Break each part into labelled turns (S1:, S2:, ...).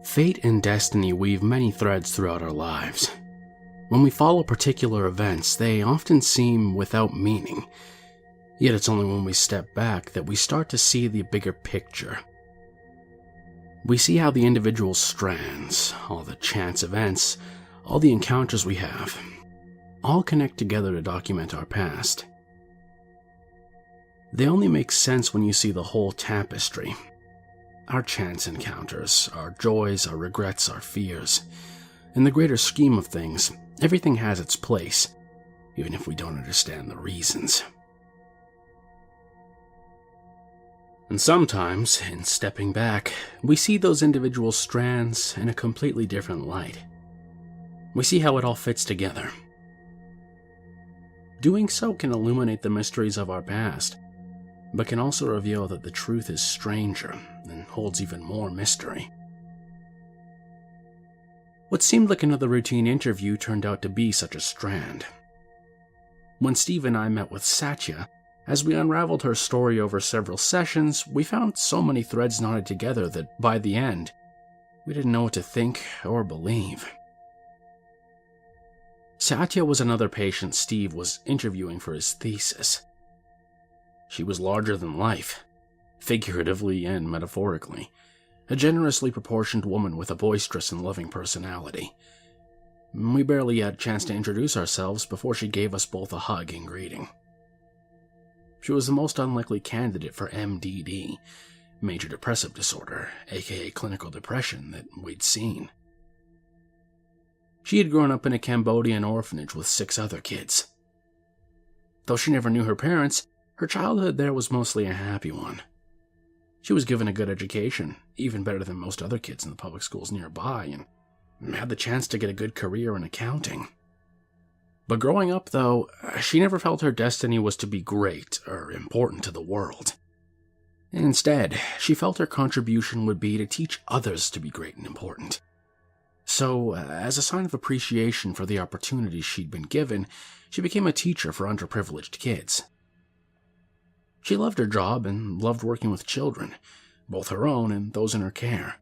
S1: Fate and destiny weave many threads throughout our lives. When we follow particular events, they often seem without meaning. Yet it's only when we step back that we start to see the bigger picture. We see how the individual strands, all the chance events, all the encounters we have, all connect together to document our past. They only make sense when you see the whole tapestry. Our chance encounters, our joys, our regrets, our fears. In the greater scheme of things, everything has its place, even if we don't understand the reasons. And sometimes, in stepping back, we see those individual strands in a completely different light. We see how it all fits together. Doing so can illuminate the mysteries of our past, but can also reveal that the truth is stranger and holds even more mystery. What seemed like another routine interview turned out to be such a strand. When Steve and I met with Satya, as we unraveled her story over several sessions, we found so many threads knotted together that by the end, we didn't know what to think or believe. Satya was another patient Steve was interviewing for his thesis. She was larger than life, figuratively and metaphorically, a generously proportioned woman with a boisterous and loving personality. We barely had a chance to introduce ourselves before she gave us both a hug in greeting. She was the most unlikely candidate for MDD, major depressive disorder, aka clinical depression, that we'd seen. She had grown up in a Cambodian orphanage with 6 other kids. Though she never knew her parents, her childhood there was mostly a happy one. She was given a good education, even better than most other kids in the public schools nearby, and had the chance to get a good career in accounting. But growing up, though, she never felt her destiny was to be great or important to the world. Instead, she felt her contribution would be to teach others to be great and important. So, as a sign of appreciation for the opportunities she'd been given, she became a teacher for underprivileged kids. She loved her job and loved working with children, both her own and those in her care.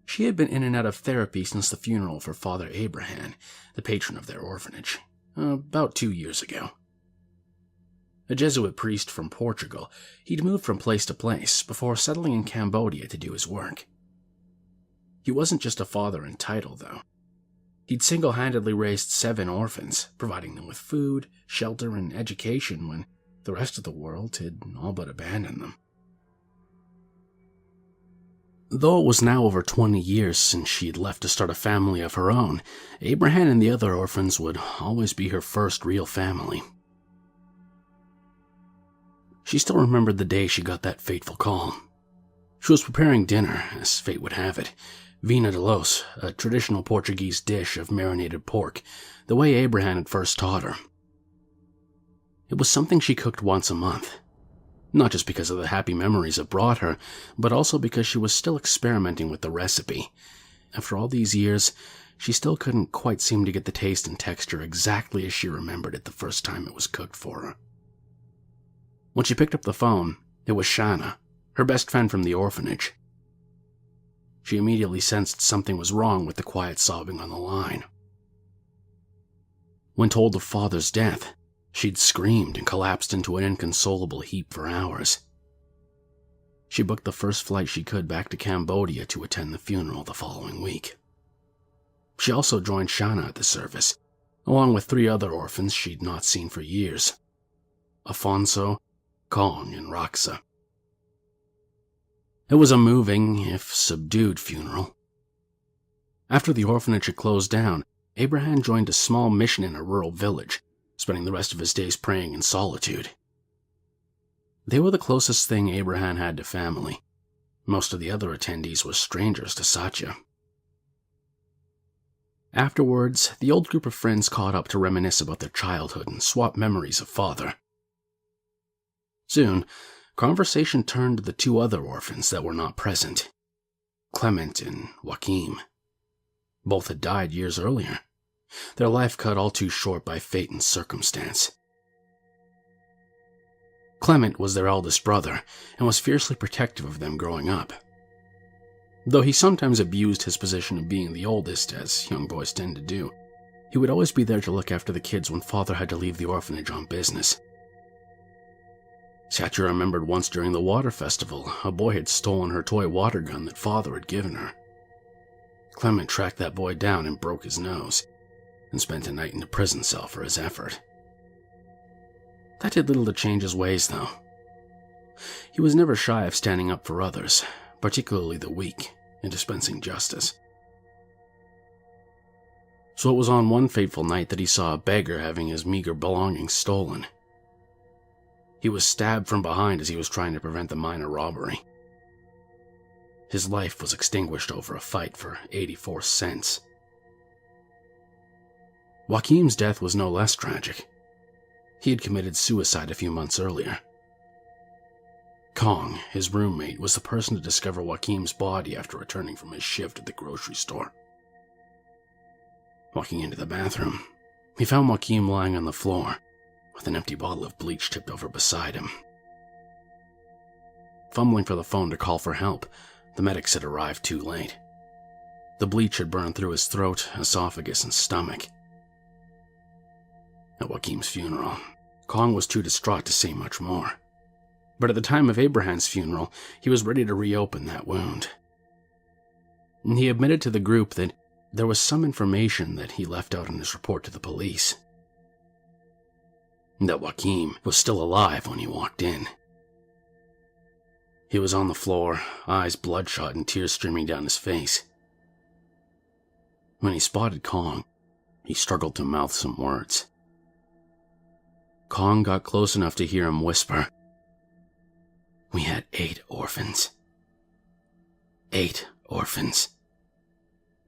S1: She had been in and out of therapy since the funeral for Father Abraham, the patron of their orphanage, about 2 years ago. A Jesuit priest from Portugal, he'd moved from place to place before settling in Cambodia to do his work. He wasn't just a father in title, though. He'd single-handedly raised 7 orphans, providing them with food, shelter, and education when the rest of the world had all but abandoned them. Though it was now over 20 years since she'd left to start a family of her own, Abraham and the other orphans would always be her first real family. She still remembered the day she got that fateful call. She was preparing dinner, as fate would have it, Vina de los, a traditional Portuguese dish of marinated pork, the way Abraham had first taught her. It was something she cooked once a month. Not just because of the happy memories it brought her, but also because she was still experimenting with the recipe. After all these years, she still couldn't quite seem to get the taste and texture exactly as she remembered it the first time it was cooked for her. When she picked up the phone, it was Shanna, her best friend from the orphanage. She immediately sensed something was wrong with the quiet sobbing on the line. When told of Father's death, she'd screamed and collapsed into an inconsolable heap for hours. She booked the first flight she could back to Cambodia to attend the funeral the following week. She also joined Shanna at the service, along with 3 other orphans she'd not seen for years: Afonso, Kong, and Roxa. It was a moving, if subdued, funeral. After the orphanage had closed down, Abraham joined a small mission in a rural village, spending the rest of his days praying in solitude. They were the closest thing Abraham had to family. Most of the other attendees were strangers to Satya. Afterwards, the old group of friends caught up to reminisce about their childhood and swap memories of Father. Soon, conversation turned to the 2 other orphans that were not present, Clement and Joaquim. Both had died years earlier, their life cut all too short by fate and circumstance. Clement was their eldest brother and was fiercely protective of them growing up. Though he sometimes abused his position of being the oldest, as young boys tend to do, he would always be there to look after the kids when Father had to leave the orphanage on business. Satya remembered once during the water festival, a boy had stolen her toy water gun that Father had given her. Clement tracked that boy down and broke his nose, and spent a night in a prison cell for his effort. That did little to change his ways, though. He was never shy of standing up for others, particularly the weak, and dispensing justice. So it was on one fateful night that he saw a beggar having his meager belongings stolen. He was stabbed from behind as he was trying to prevent the minor robbery. His life was extinguished over a fight for 84 cents. Joaquim's death was no less tragic. He had committed suicide a few months earlier. Kong, his roommate, was the person to discover Joaquim's body after returning from his shift at the grocery store. Walking into the bathroom, he found Joaquim lying on the floor, with an empty bottle of bleach tipped over beside him. Fumbling for the phone to call for help, the medics had arrived too late. The bleach had burned through his throat, esophagus, and stomach. At Joaquim's funeral, Kong was too distraught to say much more. But at the time of Abraham's funeral, he was ready to reopen that wound. And he admitted to the group that there was some information that he left out in his report to the police. That Joaquim was still alive when he walked in. He was on the floor, eyes bloodshot and tears streaming down his face. When he spotted Kong, he struggled to mouth some words. Kong got close enough to hear him whisper, "We had 8 orphans. 8 orphans."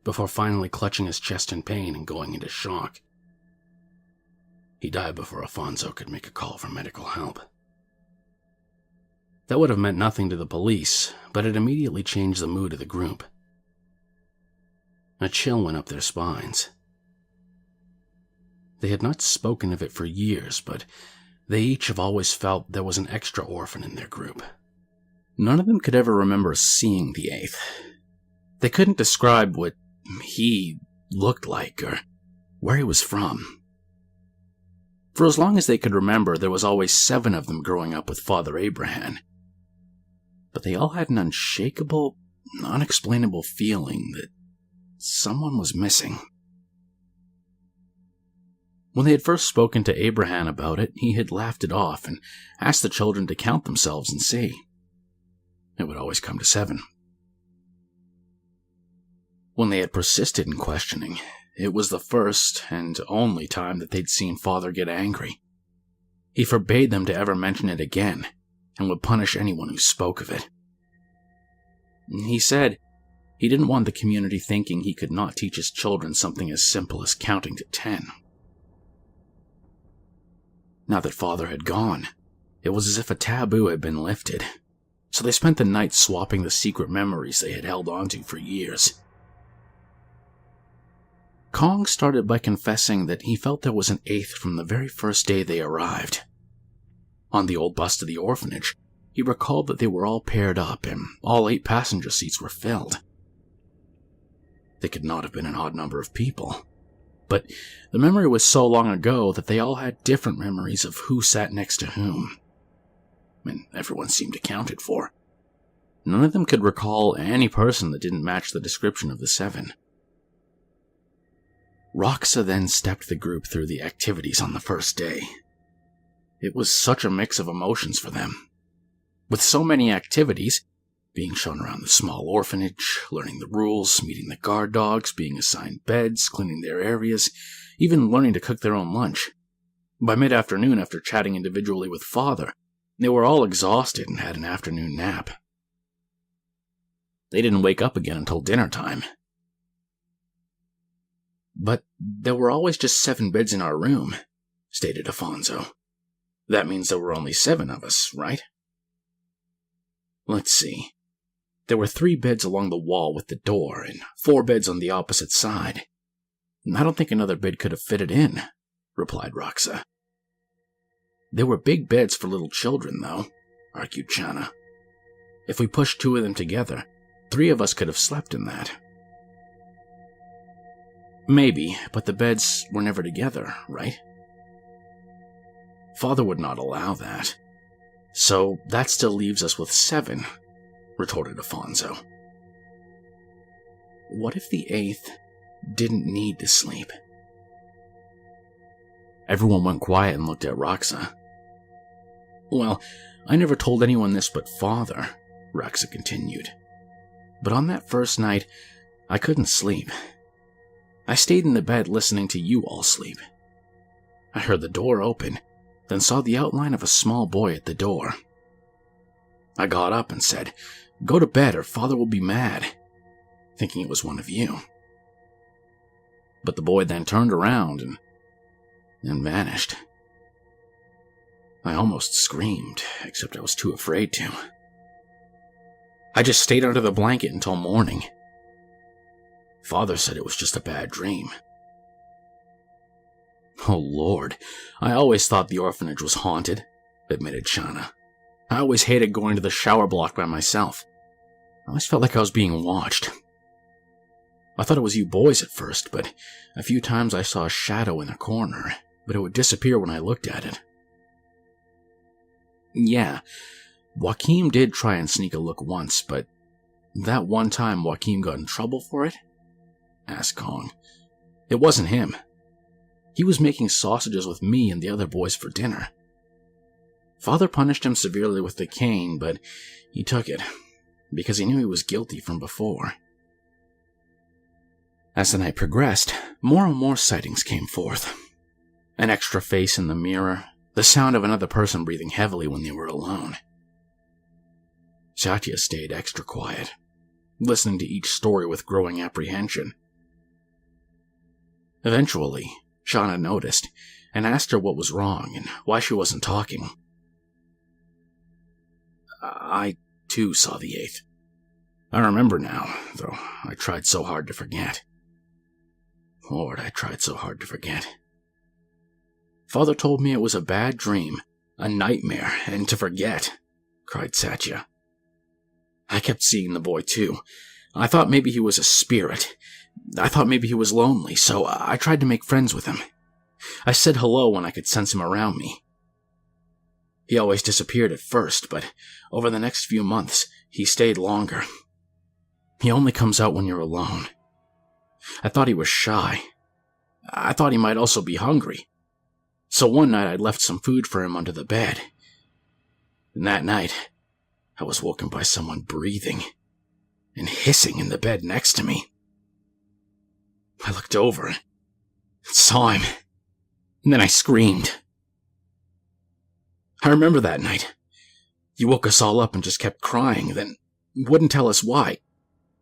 S1: Before finally clutching his chest in pain and going into shock. He died before Alfonso could make a call for medical help. That would have meant nothing to the police, but it immediately changed the mood of the group. A chill went up their spines. They had not spoken of it for years, but they each have always felt there was an extra orphan in their group. None of them could ever remember seeing the 8th. They couldn't describe what he looked like or where he was from. For as long as they could remember, there was always 7 of them growing up with Father Abraham. But they all had an unshakable, unexplainable feeling that someone was missing. When they had first spoken to Abraham about it, he had laughed it off and asked the children to count themselves and see. It would always come to 7. When they had persisted in questioning, it was the first and only time that they'd seen Father get angry. He forbade them to ever mention it again, and would punish anyone who spoke of it. He said he didn't want the community thinking he could not teach his children something as simple as counting to 10. Now that Father had gone, it was as if a taboo had been lifted, so they spent the night swapping the secret memories they had held onto for years. Kong started by confessing that he felt there was an 8th from the very first day they arrived. On the old bus to the orphanage, he recalled that they were all paired up and all 8 passenger seats were filled. They could not have been an odd number of people, but the memory was so long ago that they all had different memories of who sat next to whom, and everyone seemed accounted for. None of them could recall any person that didn't match the description of the 7. Roxa then stepped the group through the activities on the first day. It was such a mix of emotions for them. With so many activities, being shown around the small orphanage, learning the rules, meeting the guard dogs, being assigned beds, cleaning their areas, even learning to cook their own lunch. By mid-afternoon, after chatting individually with Father, they were all exhausted and had an afternoon nap. They didn't wake up again until dinner time. "But there were always just 7 beds in our room," stated Afonso. "That means there were only 7 of us, right?" "Let's see. There were 3 beds along the wall with the door, and 4 beds on the opposite side. I don't think another bed could have fitted in," replied Roxa. "They were big beds for little children, though," argued Chana. "If we pushed 2 of them together, 3 of us could have slept in that. Maybe, but the beds were never together, right? Father would not allow that. So that still leaves us with 7, retorted Afonso. What if the 8th didn't need to sleep? Everyone went quiet and looked at Roxa. Well, I never told anyone this but Father, Roxa continued. But on that first night, I couldn't sleep. I stayed in the bed listening to you all sleep. I heard the door open, then saw the outline of a small boy at the door. I got up and said, "Go to bed or Father will be mad," thinking it was one of you. But the boy then turned around and vanished. I almost screamed, except I was too afraid to. I just stayed under the blanket until morning. Father said it was just a bad dream. Oh Lord, I always thought the orphanage was haunted, admitted Shauna. I always hated going to the shower block by myself. I always felt like I was being watched. I thought it was you boys at first, but a few times I saw a shadow in a corner, but it would disappear when I looked at it. Yeah, Joaquim did try and sneak a look once, but that one time Joaquim got in trouble for it? Asked Kong. It wasn't him. He was making sausages with me and the other boys for dinner. Father punished him severely with the cane, but he took it, because he knew he was guilty from before. As the night progressed, more and more sightings came forth. An extra face in the mirror, the sound of another person breathing heavily when they were alone. Satya stayed extra quiet, listening to each story with growing apprehension. Eventually, Shauna noticed and asked her what was wrong and why she wasn't talking. I, too, saw the 8th. I remember now, though I tried so hard to forget. Lord, I tried so hard to forget. Father told me it was a bad dream, a nightmare, and to forget, cried Satya. I kept seeing the boy, too. I thought maybe he was a spirit. I thought maybe he was lonely, so I tried to make friends with him. I said hello when I could sense him around me. He always disappeared at first, but over the next few months, he stayed longer. He only comes out when you're alone. I thought he was shy. I thought he might also be hungry. So one night I left some food for him under the bed. And that night, I was woken by someone breathing and hissing in the bed next to me. I looked over and saw him, and then I screamed. I remember that night. You woke us all up and just kept crying, then wouldn't tell us why,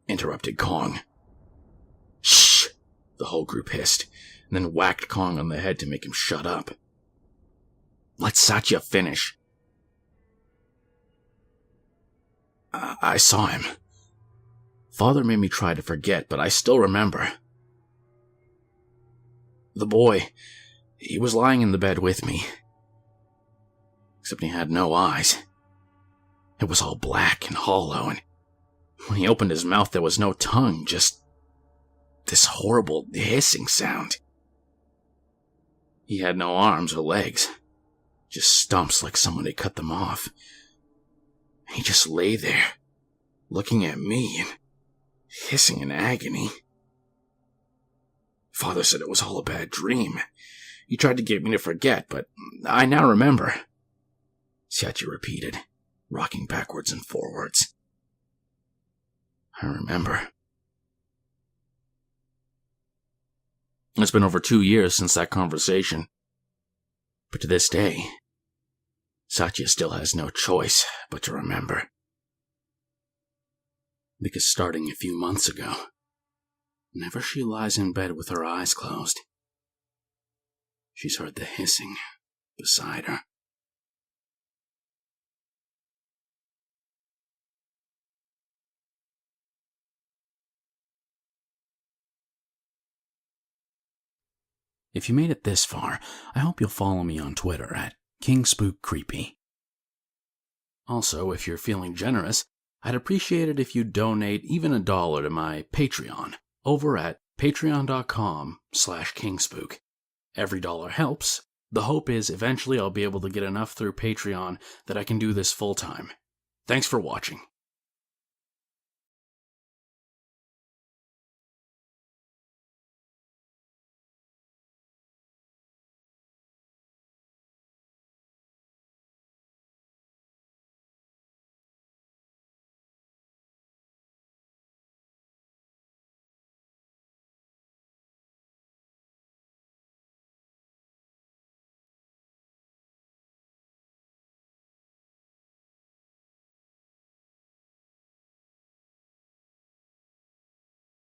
S1: interrupted Kong. Shh, the whole group hissed, and then whacked Kong on the head to make him shut up. Let Satya finish. I saw him. Father made me try to forget, but I still remember. The boy, he was lying in the bed with me. Except he had no eyes. It was all black and hollow, and when he opened his mouth there was no tongue, just this horrible hissing sound. He had no arms or legs, just stumps like someone had cut them off. He just lay there, looking at me and hissing in agony. Father said it was all a bad dream. He tried to get me to forget, but I now remember, Satya repeated, rocking backwards and forwards. I remember. It's been over 2 years since that conversation. But to this day, Satya still has no choice but to remember. Because starting a few months ago, whenever she lies in bed with her eyes closed, she's heard the hissing beside her. If you made it this far, I hope you'll follow me on Twitter at KingSpook Creepy. Also, if you're feeling generous, I'd appreciate it if you'd donate even $1 to my Patreon over at patreon.com/kingspook. Every dollar helps. The hope is eventually I'll be able to get enough through Patreon that I can do this full time. Thanks for watching.